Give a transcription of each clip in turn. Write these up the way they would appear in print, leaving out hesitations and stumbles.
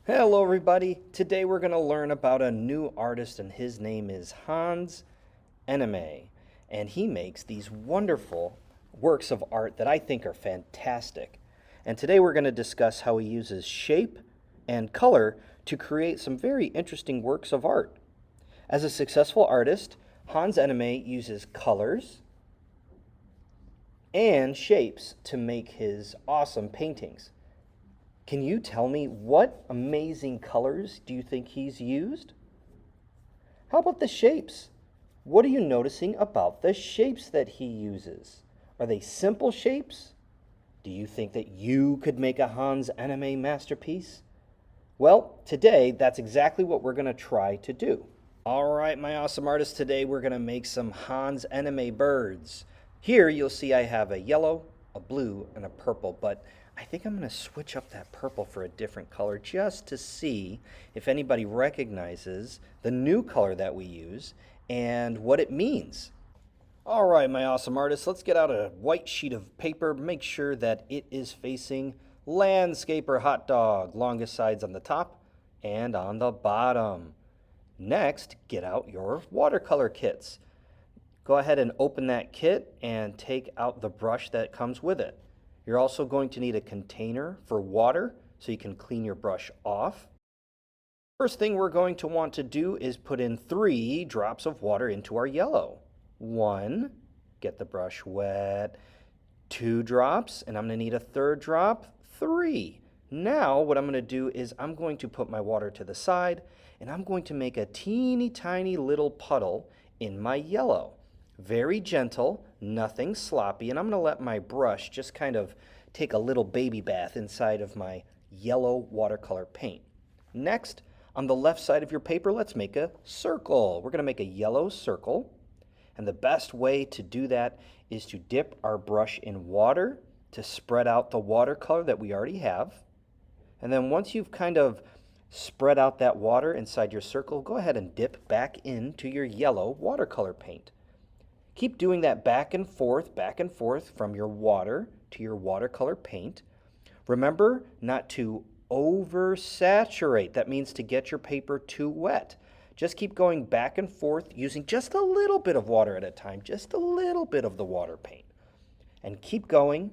Hello everybody! Today we're going to learn about a new artist and his name is Hans Eneme. And he makes these wonderful works of art that I think are fantastic. And today we're going to discuss how he uses shape and color to create some very interesting works of art. As a successful artist, Hans Eneme uses colors and shapes to make his awesome paintings. Can you tell me what amazing colors do you think he's used? How about the shapes? What are you noticing about the shapes that he uses? Are they simple shapes? Do you think that you could make a Hans Eneme masterpiece? Well, today that's exactly what we're going to try to do. All right, my awesome artists, today we're going to make some Hans Eneme birds. Here you'll see I have a yellow, a blue, and a purple, but I think I'm going to switch up that purple for a different color just to see if anybody recognizes the new color that we use and what it means. All right, my awesome artists, let's get out a white sheet of paper. Make sure that it is facing landscape or hot dog, longest sides on the top and on the bottom. Next, get out your watercolor kits. Go ahead and open that kit and take out the brush that comes with it. You're also going to need a container for water so you can clean your brush off. First thing we're going to want to do is put in 3 drops of water into our yellow. 1, get the brush wet, 2 drops, and I'm going to need a 3rd drop, 3. Now what I'm going to do is I'm going to put my water to the side and I'm going to make a teeny tiny little puddle in my yellow. Very gentle, nothing sloppy, and I'm going to let my brush just kind of take a little baby bath inside of my yellow watercolor paint. Next, on the left side of your paper, let's make a circle. We're going to make a yellow circle, and the best way to do that is to dip our brush in water to spread out the watercolor that we already have. And then once you've kind of spread out that water inside your circle, go ahead and dip back into your yellow watercolor paint. Keep doing that back and forth from your water to your watercolor paint. Remember not to oversaturate. That means to get your paper too wet. Just keep going back and forth using just a little bit of water at a time, just a little bit of the water paint. And keep going.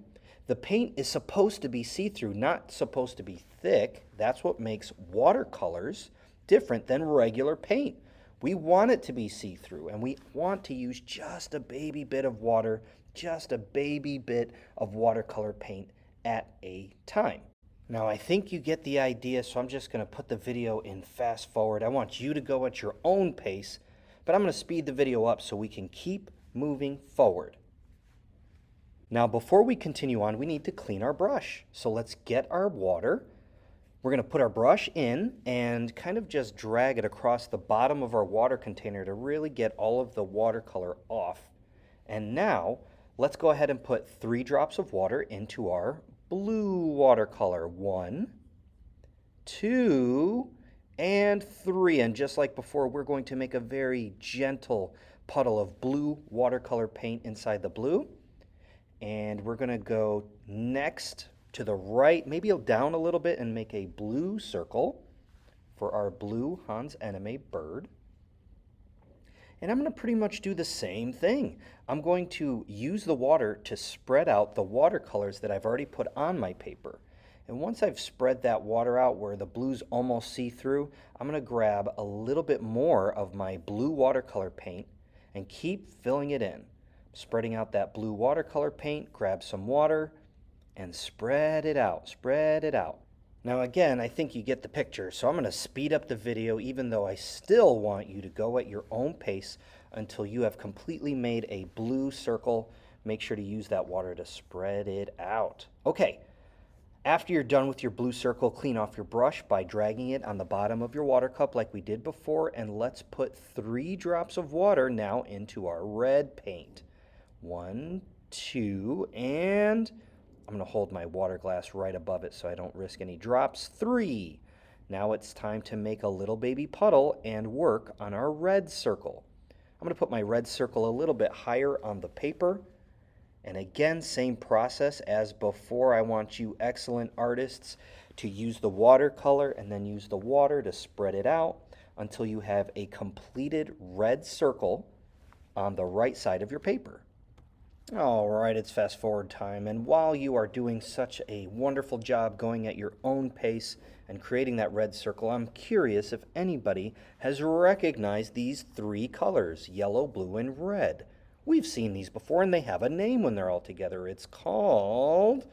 The paint is supposed to be see-through, not supposed to be thick. That's what makes watercolors different than regular paint. We want it to be see-through, and we want to use just a baby bit of water, just a baby bit of watercolor paint at a time. Now, I think you get the idea, so I'm just going to put the video in fast forward. I want you to go at your own pace, but I'm going to speed the video up so we can keep moving forward. Now, before we continue on, we need to clean our brush. So let's get our water. We're going to put our brush in and kind of just drag it across the bottom of our water container to really get all of the watercolor off. And now, let's go ahead and put 3 drops of water into our blue watercolor. 1, 2, and 3. And just like before, we're going to make a very gentle puddle of blue watercolor paint inside the blue. And we're going to go next to the right, maybe down a little bit, and make a blue circle for our blue Hans Eneme bird. And I'm going to pretty much do the same thing. I'm going to use the water to spread out the watercolors that I've already put on my paper. And once I've spread that water out where the blue's almost see-through, I'm going to grab a little bit more of my blue watercolor paint and keep filling it in. Spreading out that blue watercolor paint, grab some water, and spread it out, spread it out. Now again, I think you get the picture, so I'm going to speed up the video even though I still want you to go at your own pace until you have completely made a blue circle. Make sure to use that water to spread it out. Okay, after you're done with your blue circle, clean off your brush by dragging it on the bottom of your water cup like we did before, and let's put 3 drops of water now into our red paint. 1, 2, and I'm going to hold my water glass right above it so I don't risk any drops. 3. Now it's time to make a little baby puddle and work on our red circle. I'm going to put my red circle a little bit higher on the paper. And again, same process as before. I want you excellent artists to use the watercolor and then use the water to spread it out until you have a completed red circle on the right side of your paper. All right, it's fast forward time, and while you are doing such a wonderful job going at your own pace and creating that red circle, I'm curious if anybody has recognized these three colors, yellow, blue, and red. We've seen these before, and they have a name when they're all together. It's called,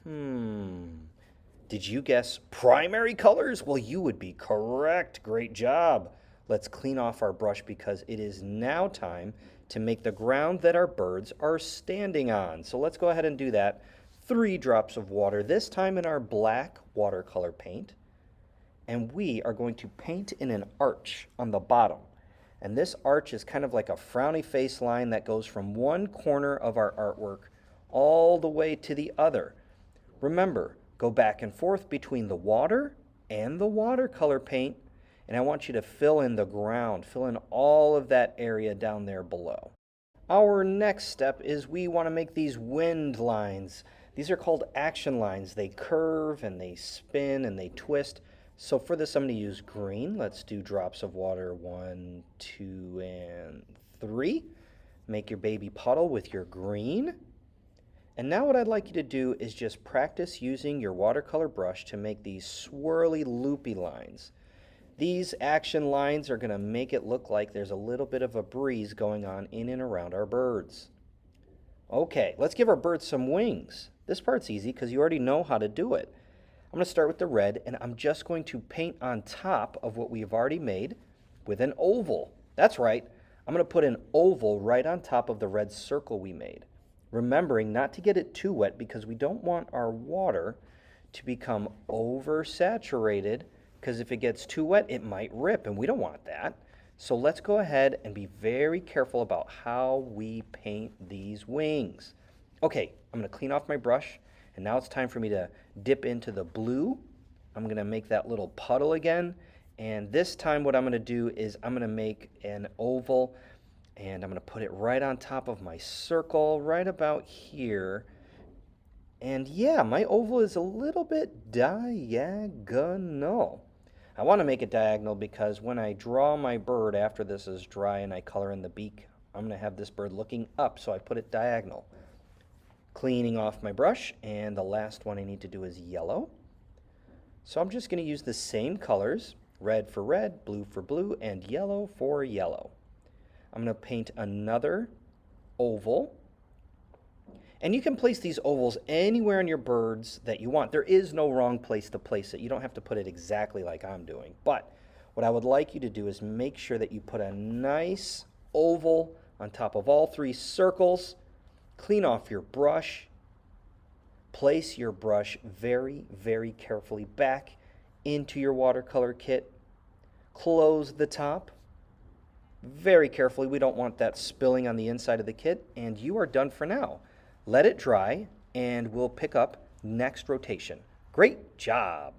did you guess primary colors? Well, you would be correct. Great job. Let's clean off our brush because it is now time to make the ground that our birds are standing on. So let's go ahead and do that. 3 drops of water, this time in our black watercolor paint. And we are going to paint in an arch on the bottom. And this arch is kind of like a frowny face line that goes from one corner of our artwork all the way to the other. Remember, go back and forth between the water and the watercolor paint. And I want you to fill in the ground, fill in all of that area down there below. Our next step is we want to make these wind lines. These are called action lines. They curve and they spin and they twist. So for this, I'm going to use green. Let's do drops of water, 1, 2, and 3. Make your baby puddle with your green. And now what I'd like you to do is just practice using your watercolor brush to make these swirly, loopy lines. These action lines are going to make it look like there's a little bit of a breeze going on in and around our birds. Okay, let's give our birds some wings. This part's easy because you already know how to do it. I'm going to start with the red, and I'm just going to paint on top of what we've already made with an oval. That's right. I'm going to put an oval right on top of the red circle we made. Remembering not to get it too wet because we don't want our water to become oversaturated, because if it gets too wet, it might rip, and we don't want that. So let's go ahead and be very careful about how we paint these wings. Okay, I'm going to clean off my brush, and now it's time for me to dip into the blue. I'm going to make that little puddle again, and this time what I'm going to do is I'm going to make an oval, and I'm going to put it right on top of my circle, right about here. And yeah, my oval is a little bit diagonal. I want to make it diagonal because when I draw my bird after this is dry and I color in the beak, I'm going to have this bird looking up, so I put it diagonal. Cleaning off my brush, and the last one I need to do is yellow. So I'm just going to use the same colors, red for red, blue for blue, and yellow for yellow. I'm going to paint another oval. And you can place these ovals anywhere in your birds that you want. There is no wrong place to place it. You don't have to put it exactly like I'm doing. But what I would like you to do is make sure that you put a nice oval on top of all 3 circles. Clean off your brush. Place your brush very, very carefully back into your watercolor kit. Close the top very carefully. We don't want that spilling on the inside of the kit. And you are done for now. Let it dry, and we'll pick up next rotation. Great job!